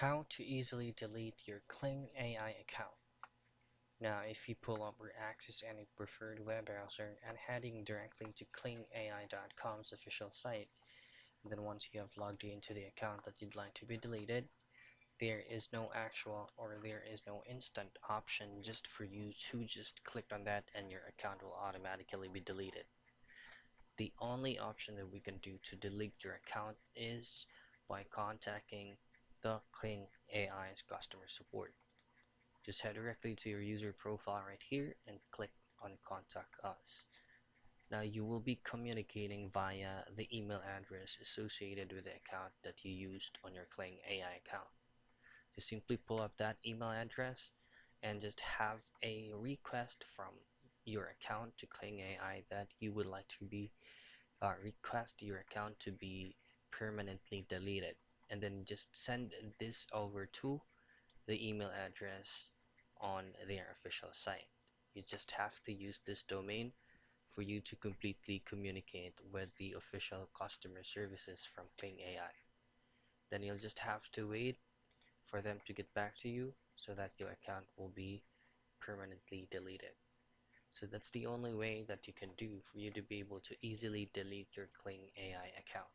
How to easily delete your Kling AI account. Now, if you pull up or access any preferred web browser and heading directly to klingai.com's official site, and then once you have logged into the account that you'd like to be deleted, there is no actual or there is no instant option just for you to just click on that and your account will automatically be deleted. The only option that we can do to delete your account is by contacting the Kling AI's customer support. Just head directly to your user profile right here and click on contact us. Now you will be communicating via the email address associated with the account that you used on your Kling AI account. Just simply pull up that email address and just have a request from your account to Kling AI that you would like to be request your account to be permanently deleted, and then just send this over to the email address on their official site. You just have to use this domain for you to completely communicate with the official customer services from Kling AI. Then you'll just have to wait for them to get back to you so that your account will be permanently deleted. So that's the only way that you can do for you to be able to easily delete your Kling AI account.